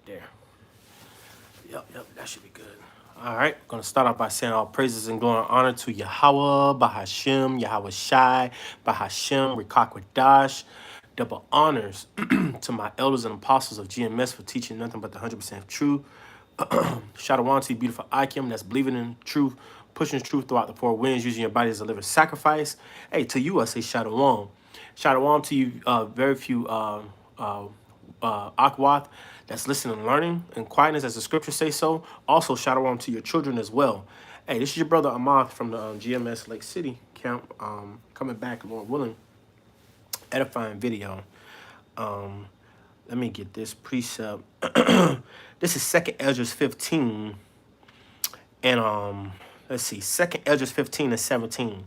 there. Yep, that should be good. All right, I'm gonna start off by saying all praises and glory and honor to Yahweh, Bahashem, Yahweh Shai, Bahashem, Rikakwadash. Double honors to my elders and apostles of GMS for teaching nothing but the 100% true. Shalom to you, beautiful Ikem, that's believing in truth, pushing truth throughout the four winds, using your body as a living sacrifice. Hey, to you, I say Shalom. Shalom to you, very few Akwath that's listening and learning in quietness, as the scriptures say so. Also, shalom to your children as well. Hey, this is your brother Amath from the GMS Lake City camp, coming back, Lord willing, edifying video. Let me get this precept. This is 2nd Esdras 15, and let's see, 2nd Esdras 15 and 17.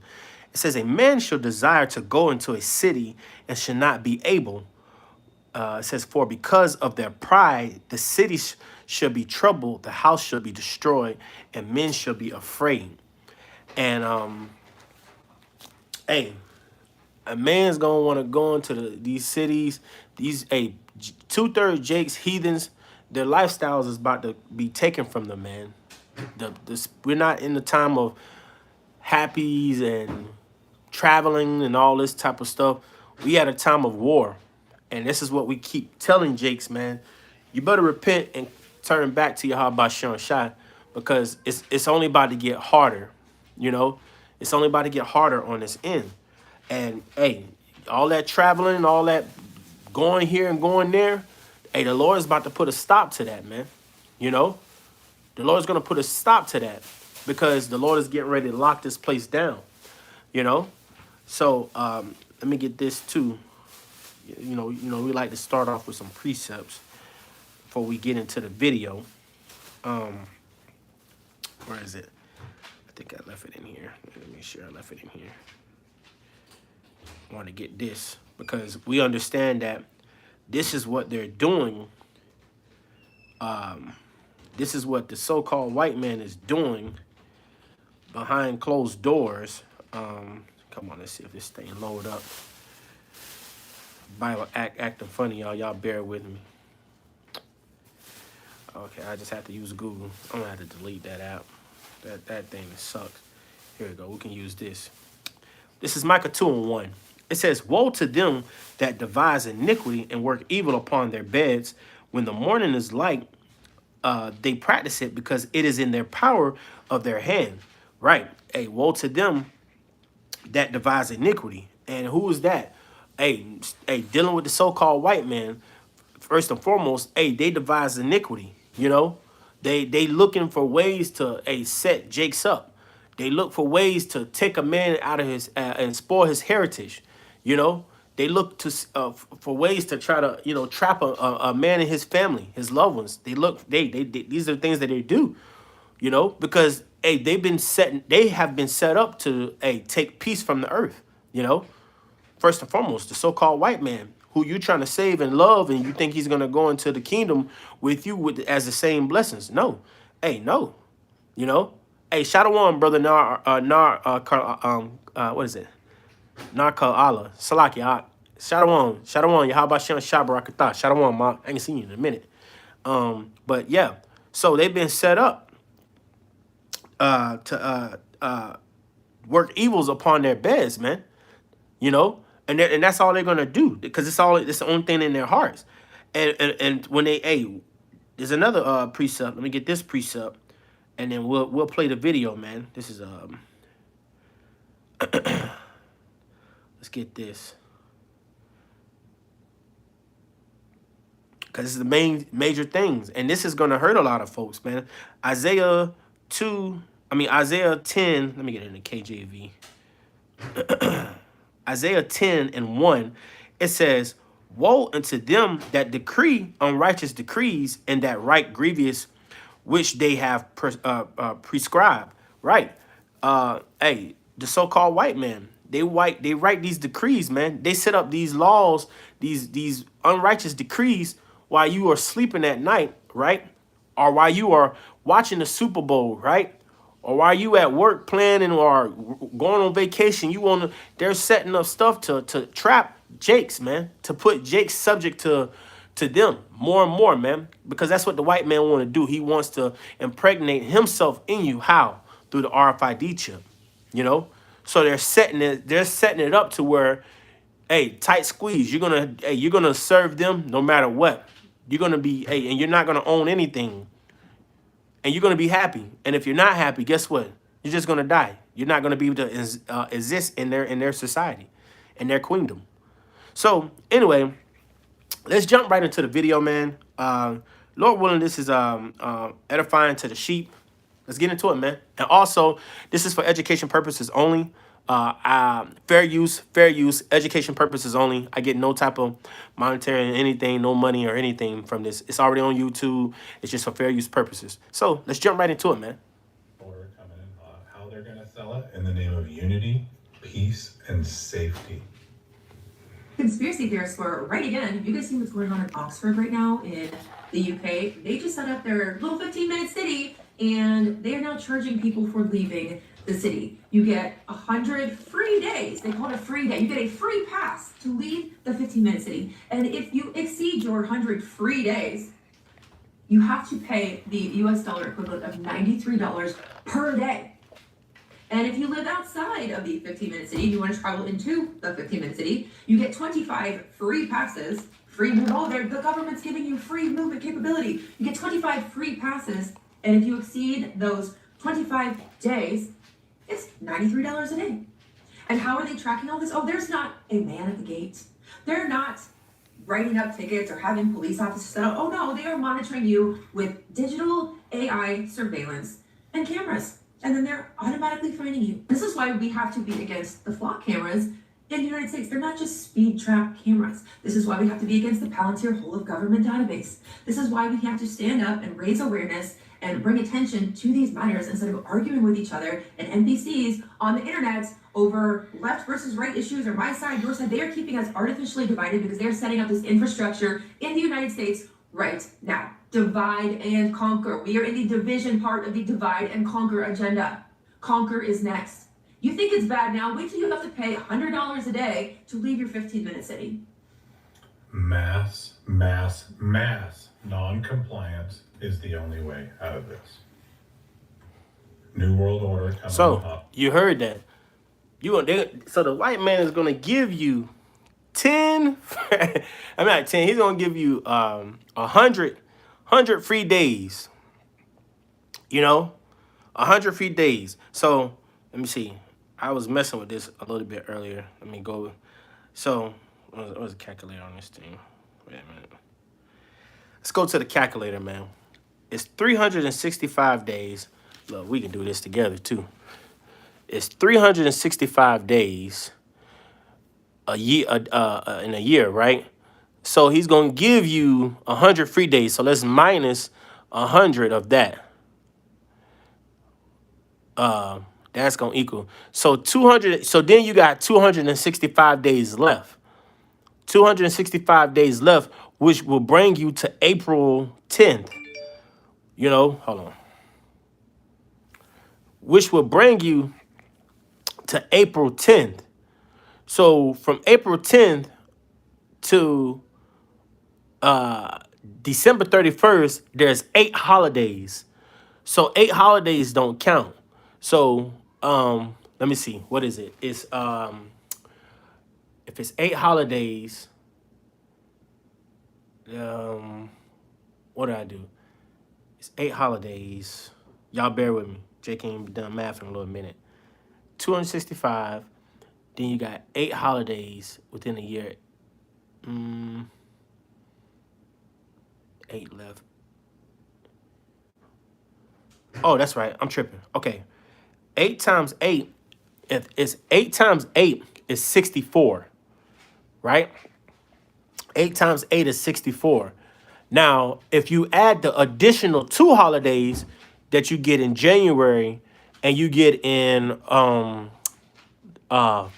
It says, a man shall desire to go into a city and should not be able. It says, for because of their pride, the city shall be troubled, the house shall be destroyed, and men shall be afraid. And hey, a man's gonna want to go into these cities. These 2/3 Jakes, heathens, their lifestyles is about to be taken from them, man. We're not in the time of happies and traveling and all this type of stuff. We at a time of war. And this is what we keep telling Jakes, man. You better repent and turn back to Yahweh Shem Shai, because it's only about to get harder, you know? It's only about to get harder on this end. And, hey, all that traveling, all that going here and going there, hey, the Lord is about to put a stop to that, man. You know? The Lord's going to put a stop to that because the Lord is getting ready to lock this place down, you know? So, let me get this, too. You know, we like to start off with some precepts before we get into the video. Where is it? I think I left it in here. Let me make sure I left it in here. I want to get this because we understand that this is what they're doing. This is what the so-called white man is doing behind closed doors. Come on, let's see if this thing load up. Bible acting funny, y'all. Y'all bear with me. Okay, I just have to use Google. I'm gonna have to delete that app. That thing sucks. Here we go. We can use this. This is Micah 2:1. It says, woe to them that devise iniquity and work evil upon their beds. When the morning is light, they practice it because it is in their power of their hand. Right. Hey, woe to them that devise iniquity. And who is that? Hey, dealing with the so-called white man, first and foremost, hey, they devise iniquity, you know? They looking for ways to, set Jakes up. They look for ways to take a man out of his, and spoil his heritage, you know? They look to for ways to try to, trap a man and his family, his loved ones. They these are the things that they do, you know? Because, hey, they have been set up to, take peace from the earth, you know? First and foremost, the so-called white man who you trying to save and love, and you think he's going to go into the kingdom with you as the same blessings. No. Hey, no. You know? Hey, Shadawan, brother what is it? Narka Allah. Salaki. Shadawan. Yahweh Shem Shabarakatah. Shadawan, Ma. I ain't seen you in a minute. But yeah. So they've been set up to work evils upon their beds, man. You know? And that's all they're gonna do because it's the only thing in their hearts. And when there's another precept. Let me get this precept, and then we'll play the video, man. This is let's get this because this is the major things, and this is gonna hurt a lot of folks, man. Isaiah 10. Let me get it in the KJV. Isaiah 10:1, it says, woe unto them that decree unrighteous decrees and that write grievous which they have prescribed. Right. The so-called white man, they write these decrees, man. They set up these laws, these unrighteous decrees while you are sleeping at night, right? Or while you are watching the Super Bowl, right? Or while you at work planning or going on vacation, they're setting up stuff to trap Jakes, man, to put Jakes subject to to them more and more, man, because that's what the white man want to do. He wants to impregnate himself in you. How? Through the RFID chip, you know. So they're setting it up to where, hey, tight squeeze. You're gonna serve them no matter what. You're gonna be, hey, and you're not gonna own anything, and you're gonna be happy. And if you're not happy, guess what? You're just gonna die. You're not gonna be able to exist in their society, in their queendom. So anyway, let's jump right into the video, man. Lord willing, this is edifying to the sheep. Let's get into it, man. And also, this is for education purposes only. Fair use, education purposes only. I get no type of monetary anything, no money or anything from this. It's already on YouTube. It's just for fair use purposes. So let's jump right into it, man. Order coming in how they're going to sell it in the name of unity, peace, and safety. Conspiracy theorists were right again. You guys see what's going on in Oxford right now in the UK? They just set up their little 15-minute city, and they are now charging people for leaving the city. You get 100 free days. They call it a free day. You get a free pass to leave the 15-minute city. And if you exceed your 100 free days, you have to pay the US dollar equivalent of $93 per day. And if you live outside of the 15-minute city, you want to travel into the 15-minute city, you get 25 free passes. Free movement. The government's giving you free movement capability. You get 25 free passes, and if you exceed those 25 days, it's $93 a day. And how are they tracking all this? Oh, there's not a man at the gate. They're not writing up tickets or having police officers set up. Oh no, they are monitoring you with digital AI surveillance and cameras. And then they're automatically finding you. This is why we have to be against the flock cameras in the United States. They're not just speed trap cameras. This is why we have to be against the Palantir whole of government database. This is why we have to stand up and raise awareness and bring attention to these matters instead of arguing with each other and NPCs on the internet over left versus right issues or my side, your side. They are keeping us artificially divided because they're setting up this infrastructure in the United States right now. Divide and conquer. We are in the division part of the divide and conquer agenda. Conquer is next. You think it's bad now? Wait till you have to pay $100 a day to leave your 15-minute city. Mass non-compliance is the only way out of this. New World Order coming So up. you heard that. So the white man is gonna give you 10. I mean, not 10. He's gonna give you 100 free days. You know, 100 free days. So let me see. I was messing with this a little bit earlier. Let me go. So what was the calculator on this thing? Wait a minute. Let's go to the calculator, man. It's 365 days. Look, we can do this together too. It's 365 days a year in a year, right? So he's gonna give you 100 free days. So let's minus 100 of that. That's gonna equal, so 200. So then you got 265 days left. 265 days left, which will bring you to April 10th. You know, hold on. Which will bring you to April 10th. So from April 10th to December 31st, there's 8 holidays. So 8 holidays don't count. So let me see. What is it? It's if it's 8 holidays, what did I do? It's 8 holidays. Y'all bear with me. Jake ain't done math in a little minute. 265. Then you got 8 holidays within a year. 8 left. Oh, that's right. I'm tripping. Okay. 8 times 8. If it's 8 times 8 is 64. Right? 8 times 8 is 64. Now, if you add the additional 2 holidays that you get in January and you get in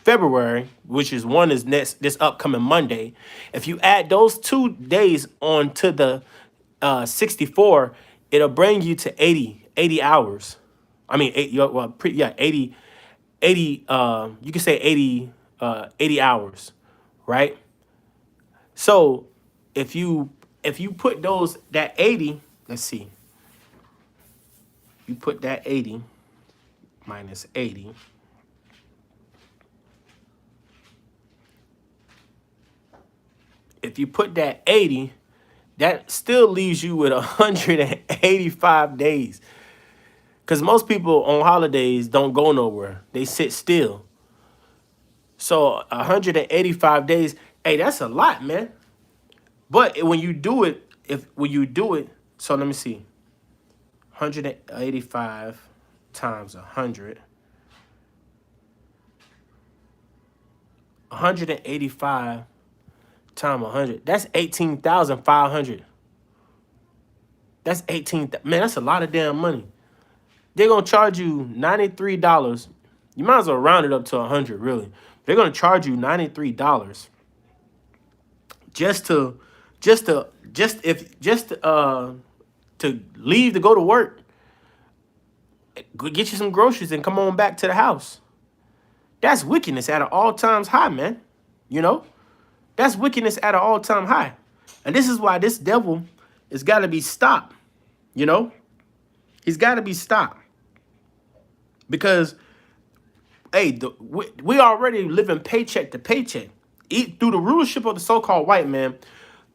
February, which is one is this upcoming Monday, if you add those 2 days onto the 64, it'll bring you to 80 hours. I mean, 80, 80, you can say 80 hours, right? So if you if you put that 80, let's see. You put that 80 minus 80. If you put that 80, that still leaves you with 185 days. Because most people on holidays don't go nowhere. They sit still. So 185 days, hey, that's a lot, man. But when you do it, so let me see. 185 times 100. 185 times 100. That's 18,500. That's 18. Man, that's a lot of damn money. They're gonna charge you $93. You might as well round it up to 100, really. They're gonna charge you $93 to leave to go to work, go get you some groceries, and come on back to the house. That's wickedness at an all-time high, man. You know, that's wickedness at an all-time high, and this is why this devil has got to be stopped. You know, he's got to be stopped because, hey, we already living paycheck to paycheck. Through the rulership of the so-called white man,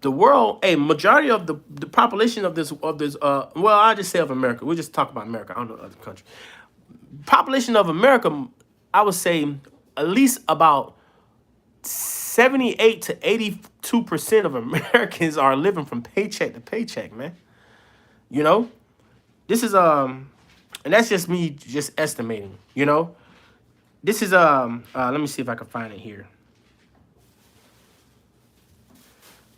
the world, a majority of the population of this, well, I just say of America. We'll just talk about America. I don't know other countries. Population of America, I would say at least about 78 to 82% of Americans are living from paycheck to paycheck, man. You know, this is and that's just me just estimating. You know, this is let me see if I can find it here.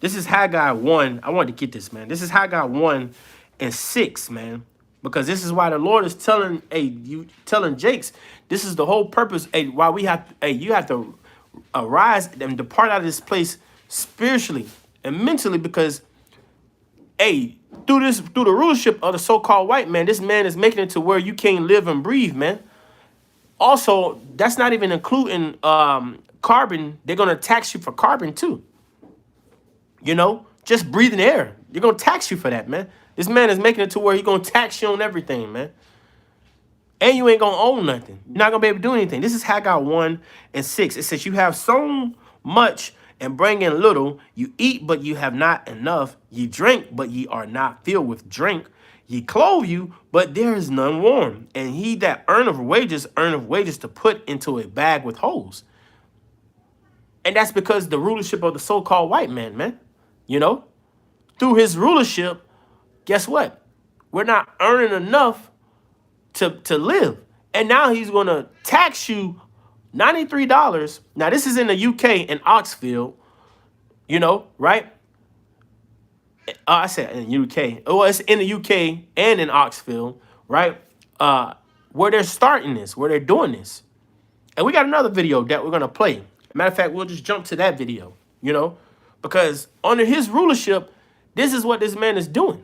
This is Haggai 1. I wanted to get this, man. This is Haggai 1:6, man. Because this is why the Lord is telling Jakes, this is the whole purpose, why you have to arise and depart out of this place spiritually and mentally, because, through the rulership of the so-called white man, this man is making it to where you can't live and breathe, man. Also, that's not even including carbon. They're going to tax you for carbon, too. You know, just breathing air. They're going to tax you for that, man. This man is making it to where he's going to tax you on everything, man. And you ain't going to own nothing. You're not going to be able to do anything. This is Haggai 1:6. It says, you have sown much and bring in little. You eat, but you have not enough. Ye drink, but ye are not filled with drink. Ye clothe you, but there is none warm. And he that earneth wages to put into a bag with holes. And that's because the rulership of the so-called white man, man. You know, through his rulership, guess what? We're not earning enough to live. And now he's going to tax you $93. Now, this is in the UK, in Oxford, you know, right? I said in the UK. Well, it's in the UK and in Oxford, right? Where they're starting this, where they're doing this. And we got another video that we're going to play. Matter of fact, we'll just jump to that video, you know, because under his rulership, this is what this man is doing.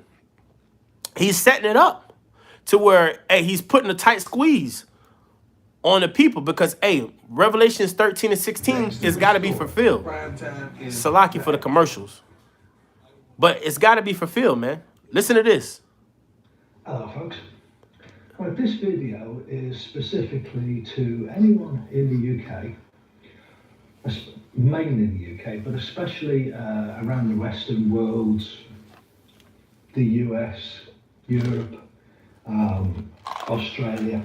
He's setting it up to where, he's putting a tight squeeze on the people because, Revelations 13:16 has got to be fulfilled. Salaki for the commercials. But it's got to be fulfilled, man. Listen to this. Hello, folks. Well, this video is specifically to anyone in the UK, mainly in the UK, but especially around the Western world, the US, Europe, Australia.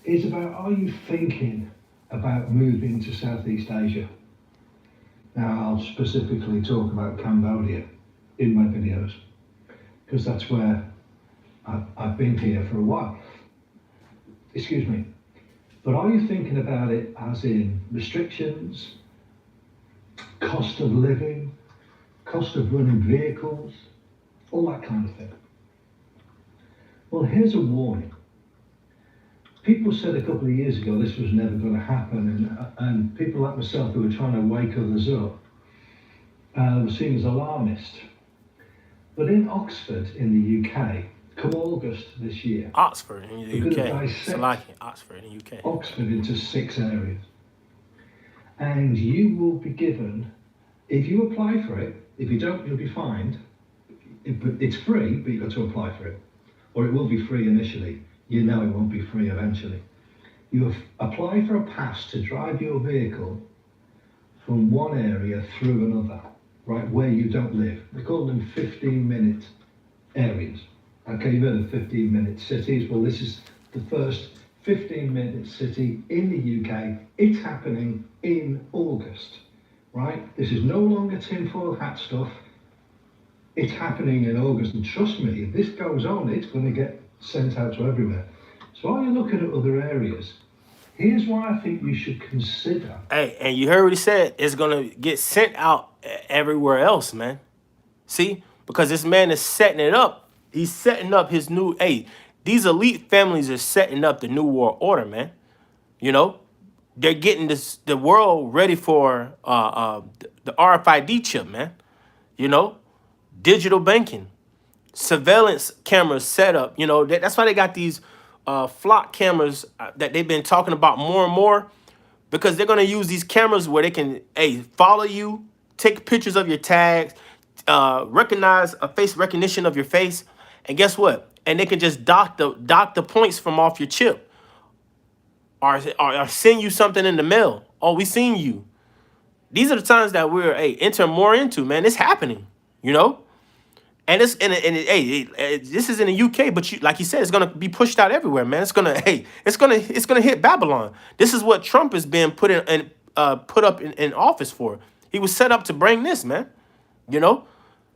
It's about, are you thinking about moving to Southeast Asia? Now, I'll specifically talk about Cambodia in my videos, because that's where I've been here for a while. Excuse me. But are you thinking about it as in restrictions, cost of living, cost of running vehicles, all that kind of thing? Well, here's a warning. People said a couple of years ago this was never going to happen, and people like myself who were trying to wake others up were seen as alarmist. But in Oxford, in the UK, come August this year, Oxford in the UK. Salaki, Oxford in the UK. Oxford into 6 areas. And you will be given, if you apply for it, If you don't, you'll be fined. It's free, but you've got to apply for it. Or it will be free initially. You know it won't be free eventually. You apply for a pass to drive your vehicle from one area through another, right, where you don't live. They call them 15-minute areas. Okay, you've heard of 15-minute cities. Well, this is the first 15-minute city in the UK. It's happening in August, right? This is no longer tinfoil hat stuff. It's happening in August, and trust me, if this goes on, it's going to get sent out to everywhere. So while you're looking at other areas, here's why I think you should consider. Hey, and you heard what he said. It's gonna get sent out everywhere else, man. See, because this man is setting it up. He's setting up his new. Hey, these elite families are setting up the new world order, man. You know, they're getting the world ready for the RFID chip, man. You know, digital banking, surveillance cameras set up. You know, that's why they got these flock cameras that they've been talking about more and more, because they're gonna use these cameras where they can follow you, take pictures of your tags, recognize a face recognition of your face, and guess what? And they can just dock the points from off your chip, or send you something in the mail. Oh, we seen you. These are the times that we're enter more into, man. It's happening, you know. And this is in the UK, but like you said, it's gonna be pushed out everywhere, man. It's gonna hit Babylon. This is what Trump is being put up in office for. He was set up to bring this, man. You know,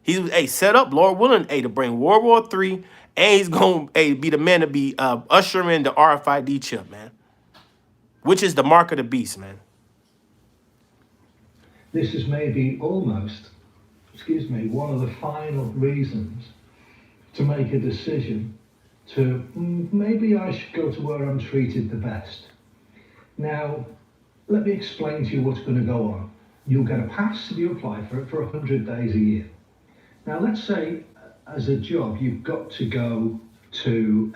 he was set up, Lord willing, to bring World War III, and he's gonna be the man to be ushering the RFID chip, man, which is the mark of the beast, man. This is maybe almost, one of the final reasons to make a decision to maybe I should go to where I'm treated the best. Now, let me explain to you what's going to go on. You'll get a pass if you apply for it for 100 days a year. Now, let's say as a job, you've got to go to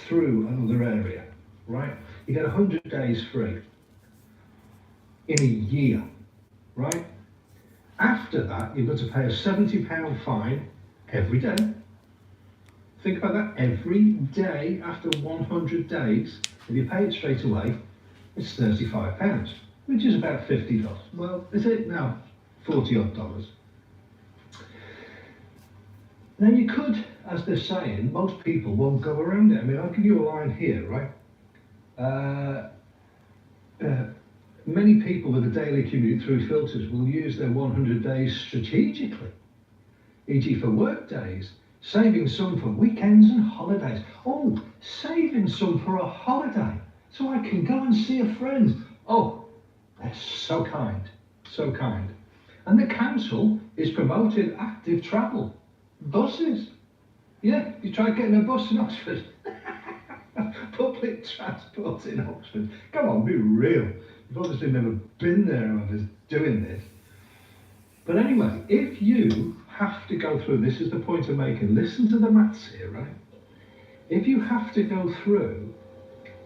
through another area, right? You get 100 days free in a year, right? After that, you've got to pay a £70 fine every day. Think about that, every day after 100 days. If you pay it straight away, it's £35, which is about $50. Well, is it now? $40 odd. Now you could, as they're saying, most people won't go around it. I mean, I'll give you a line here, right? Many people with a daily commute through filters will use their 100 days strategically, e.g. for work days, saving some for weekends and holidays. Oh, saving some for a holiday, so I can go and see a friend. Oh, they're so kind, so kind. And the council is promoting active travel. Buses. Yeah, you try getting a bus in Oxford. Public transport in Oxford. Come on, be real. You've obviously never been there, whoever's doing this. But anyway, if you have to go through, this is the point I'm making, listen to the maths here, right? If you have to go through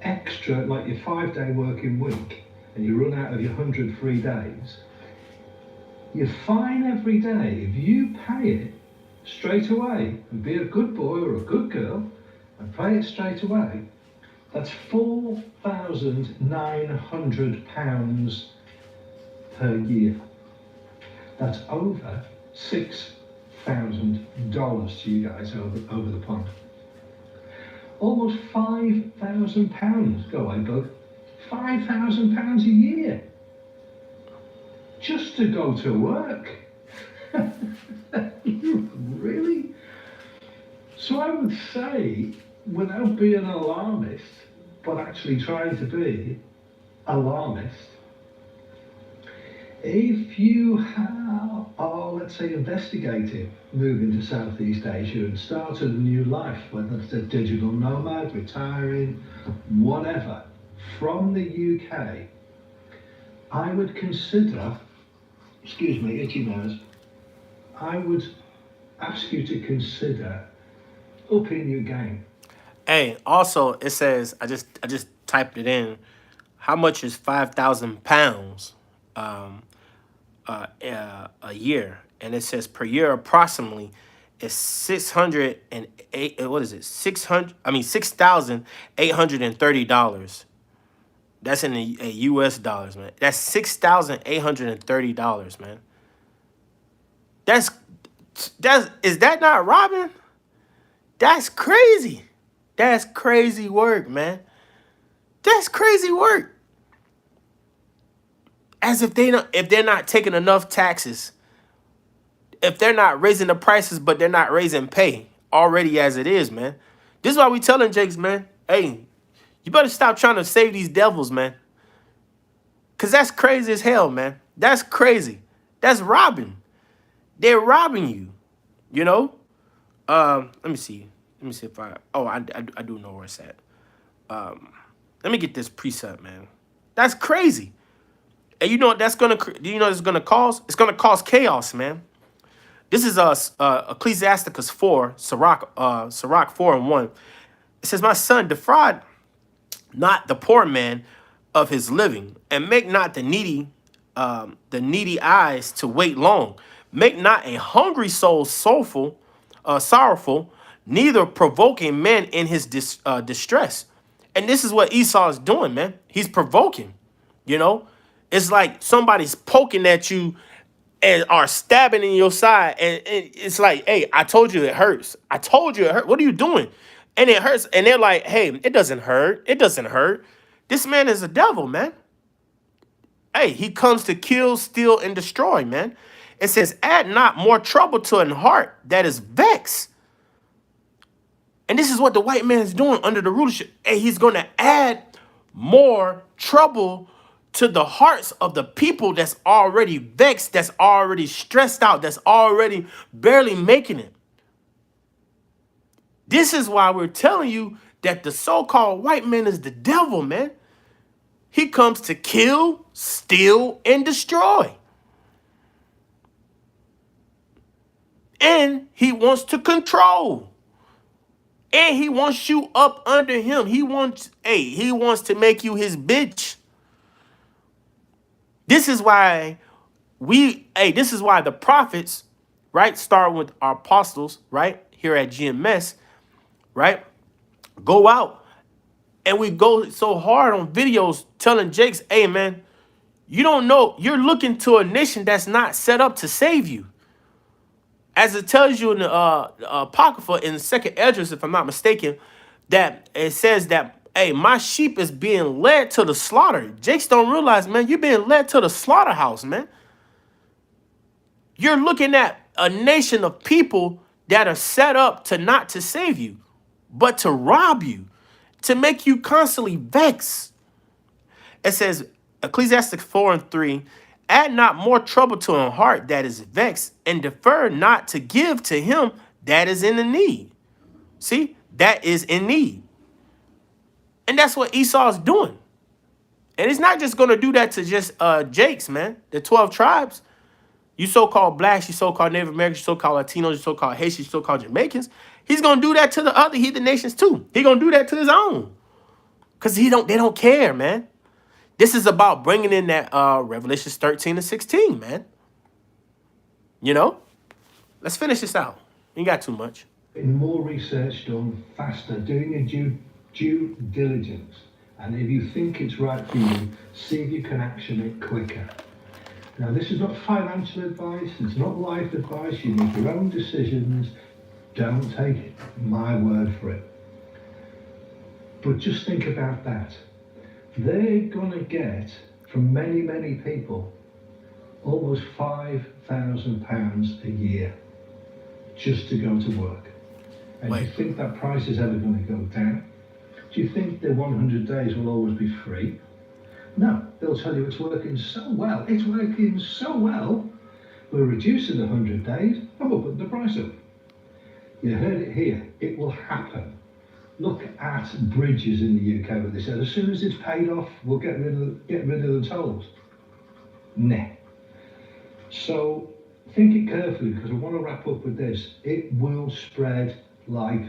extra, like your 5-day working week, and you run out of your 100 free days, your fine every day, if you pay it straight away, and be a good boy or a good girl, and pay it straight away, that's £4,900 per year. That's over $6,000 to you guys over the pond. Almost £5,000. Go away, bud. £5,000 a year. Just to go to work. Really? So I would say, without being alarmist, but actually trying to be alarmist, if you are, let's say, investigating moving to Southeast Asia and started a new life, whether it's a digital nomad, retiring, whatever, from the UK, I would consider, itchy nose, I would ask you to consider upping your game. Hey, also it says I just typed it in. How much is £5,000? a year, and it says per year approximately is 608. What is it? 600. I mean $6,830. That's in the U.S. dollars, man. That's $6,830, man. That's is that not robbing? That's crazy. That's crazy work, man. That's crazy work. As if they're not taking enough taxes, if they're not raising the prices, but they're not raising pay already as it is, man. This is why we telling Jakes, man, hey, you better stop trying to save these devils, man. Cause that's crazy as hell, man. That's crazy. That's robbing. They're robbing you. You know? Let me see. Let me see if I do know where it's at. Let me get this precept, man. That's crazy. And you know what that's gonna do? You know what it's gonna cause? It's gonna cause chaos, man. This is Ecclesiasticus 4, Sirach 4:1. It says, "My son, defraud not the poor man of his living, and make not the needy eyes to wait long. Make not a hungry soul sorrowful, neither provoking men in his distress." And this is what Esau is doing, man. He's provoking. You know, it's like somebody's poking at you and are stabbing in your side, and it's like, hey, I told you it hurts. I told you it hurt. What are you doing? And it hurts, and they're like, hey, it doesn't hurt. It doesn't hurt. This man is a devil, man. Hey, he comes to kill, steal, and destroy, man. It says, add not more trouble to an heart that is vexed. And this is what the white man is doing under the rulership. Hey, he's going to add more trouble to the hearts of the people that's already vexed, that's already stressed out, that's already barely making it. This is why we're telling you that the so-called white man is the devil, man. He comes to kill, steal, and destroy. And he wants to control. And he wants you up under him. He wants to make you his bitch. This is why this is why the prophets, right, start with our apostles, right, here at GMS, right, go out and we go so hard on videos telling Jakes, hey, man, you don't know, you're looking to a nation that's not set up to save you. As it tells you in the Apocrypha in 2nd Esdras, if I'm not mistaken, that it says that, hey, my sheep is being led to the slaughter. Jakes don't realize, man, you're being led to the slaughterhouse, man. You're looking at a nation of people that are set up to not to save you, but to rob you, to make you constantly vex. It says, Ecclesiastes 4:3, add not more trouble to a heart that is vexed, and defer not to give to him that is in the need. See, that is in need. And that's what Esau is doing. And he's not just going to do that to just Jakes, man, the 12 tribes. You so-called blacks, you so-called Native Americans, you so-called Latinos, you so-called Haitians, you so-called Jamaicans. He's going to do that to the other heathen nations too. He's going to do that to his own. Because they don't care, man. This is about bringing in that Revelations 13-16, man. You know? Let's finish this out. You ain't got too much. Getting more research done faster, doing your due diligence. And if you think it's right for you, see if you can action it quicker. Now, this is not financial advice, it's not life advice. You make your own decisions. Don't take my word for it. But just think about that. They're going to get, from many, many people, almost £5,000 a year just to go to work. And do you think that price is ever going to go down? Do you think the 100 days will always be free? No, they'll tell you it's working so well. It's working so well. We're reducing the 100 days and we're putting the price up. You heard it here. It will happen. Look at bridges in the UK where they said as soon as it's paid off, we'll get rid of the tolls. Nah. So think it carefully, because I want to wrap up with this. It will spread like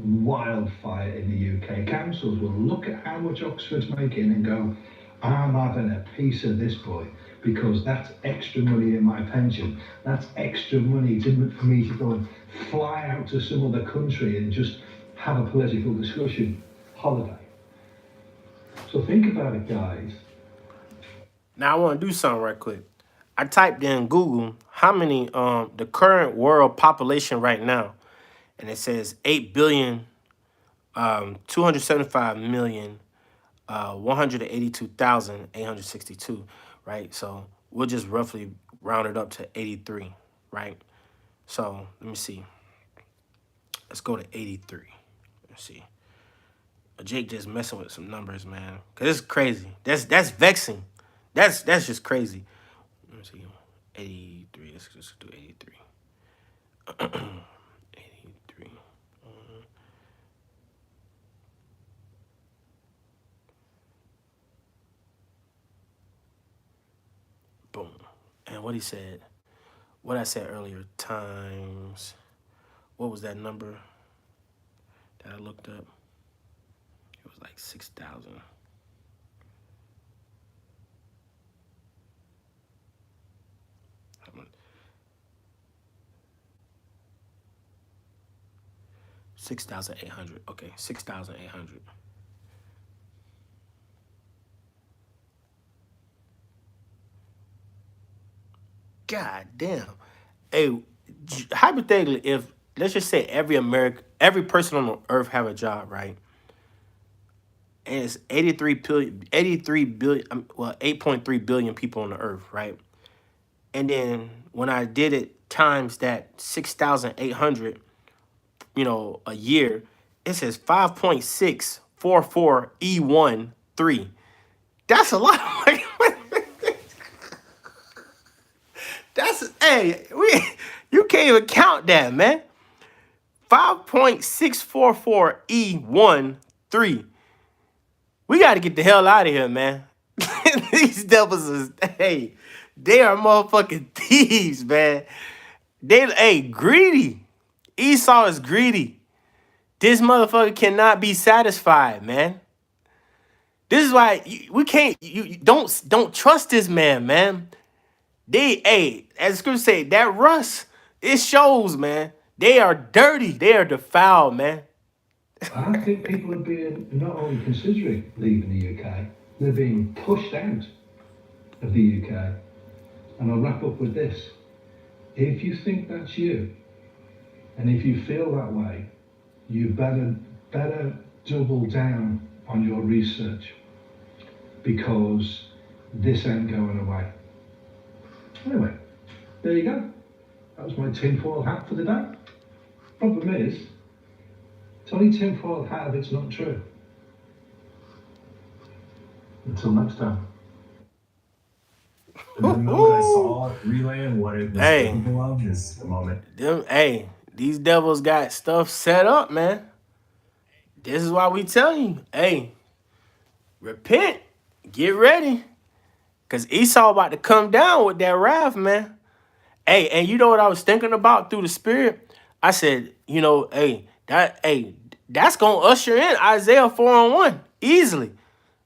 wildfire in the UK. Councils will look at how much Oxford's making and go, I'm having a piece of this boy, because that's extra money in my pension. That's extra money for me to go and fly out to some other country and just have a political discussion holiday. So think about it, guys. Now I want to do something right quick. I typed in Google how many the current world population right now, and it says 8,275,182,862, right? So we'll just roughly round it up to 83, right? So let me see. Let's go to 83. Let's see. Jake just messing with some numbers, man. Cause it's crazy. That's vexing. That's just crazy. Let me see. 83. Let's just do 83. 83. Boom. And what he said, what I said earlier, times, what was that number that I looked up? It was like 6,000. 6,800. Okay, 6,800. God damn. Hey, hypothetically, if let's just say every person on the earth have a job, right? And it's 83 billion, well, 8.3 billion people on the earth, right? And then when I did it times that 6,800, a year, it says 5.644 E13. That's a lot of money. You can't even count that, man. 5.644 E13. We got to get the hell out of here, man. These devils is, they are motherfucking thieves, man. Greedy. Esau is greedy. This motherfucker cannot be satisfied, man. This is why we can't. You don't trust this man. As the scripture say, that rust, it shows, man. They are dirty. They are defiled, man. I think people are being not only considering leaving the UK, they're being pushed out of the UK. And I'll wrap up with this. If you think that's you, and if you feel that way, you better double down on your research, because this ain't going away. Anyway, there you go. That was my tinfoil hat for the day. Problem is, it's only tinfoil hat if it's not true. Until next time. The moment I saw Relay and what it was capable of is the moment. These devils got stuff set up, man. This is why we tell you, repent, get ready. Because Esau about to come down with that wrath, man. And you know what I was thinking about through the spirit? I said, that's going to usher in Isaiah 4:1 easily.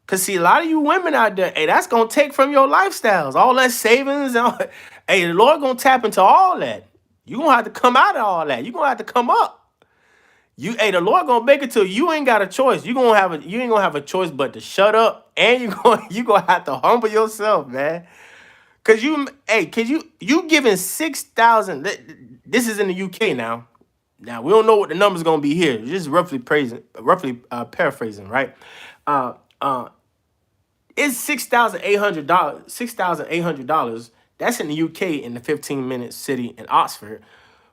Because see, a lot of you women out there, that's going to take from your lifestyles. All that savings. The Lord going to tap into all that. You're going to have to come out of all that. You're going to have to come up. The Lord going to make it to you ain't got a choice. You ain't going to have a choice but to shut up, and you going to have to humble yourself, man. Cause you giving 6,000. This is in the UK now. Now we don't know what the number's gonna be here. Just roughly paraphrasing, right? It's $6,800. $6,800. That's in the UK in the 15-minute city in Oxford,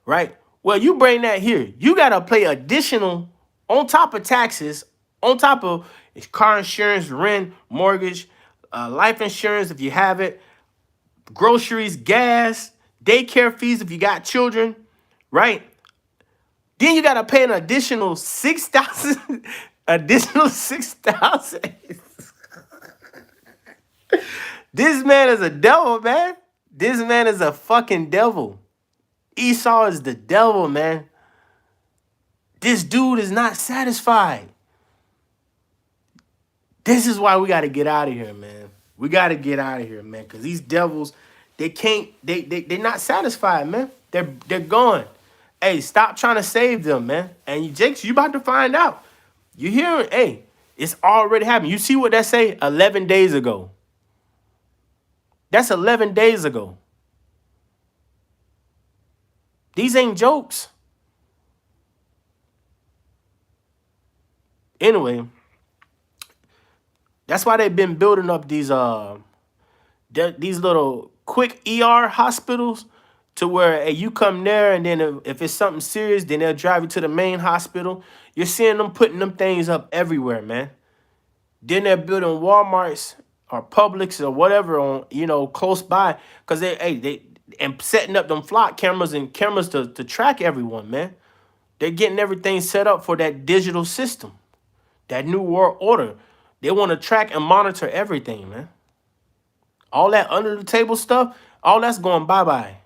right? Well, you bring that here. You gotta pay additional on top of taxes, on top of car insurance, rent, mortgage, life insurance if you have it. Groceries, gas, daycare fees if you got children, right? Then you gotta pay an additional 6,000. Additional 6,000. This man is a devil, man. This man is a fucking devil. Esau is the devil, man. This dude is not satisfied. This is why we gotta get out of here, man. We got to get out of here, man, because these devils, they're not satisfied, man. They're gone. Hey, stop trying to save them, man. And Jakes, you about to find out. You hearing? Hey, it's already happened. You see what that say? 11 days ago. That's 11 days ago. These ain't jokes. Anyway, that's why they've been building up these little quick ER hospitals to where, hey, you come there, and then if it's something serious, then they'll drive you to the main hospital. You're seeing them putting them things up everywhere, man. Then they're building Walmarts or Publix or whatever on, close by, because they setting up them flock cameras and cameras to track everyone, man. They're getting everything set up for that digital system, that new world order. They want to track and monitor everything, man. All that under the table stuff, all that's going bye-bye.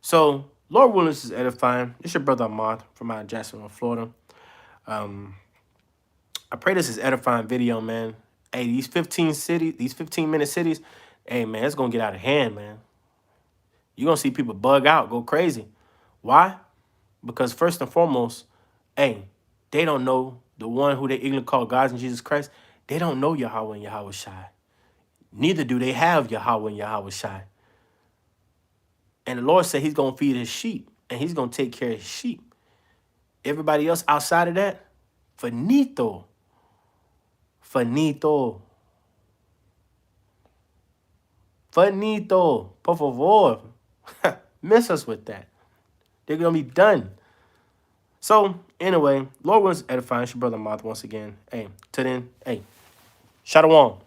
So, Lord willing, this is edifying. It's your brother Ahmad from out of Jacksonville, Florida. I pray this is edifying video, man. Hey, these 15-minute cities, hey, man, it's going to get out of hand, man. You're going to see people bug out, go crazy. Why? Because first and foremost, hey, they don't know the one who they ignorantly call God in Jesus Christ. They don't know Yahweh and Yahweh Shai. Neither do they have Yahweh and Yahweh Shai. And the Lord said he's going to feed his sheep, and he's going to take care of his sheep. Everybody else outside of that, finito. Finito. Finito. Por favor. Miss us with that. They're going to be done. So, anyway, Lord willing, edifying. It's your brother Moth once again. Hey, till then, hey, Shalom.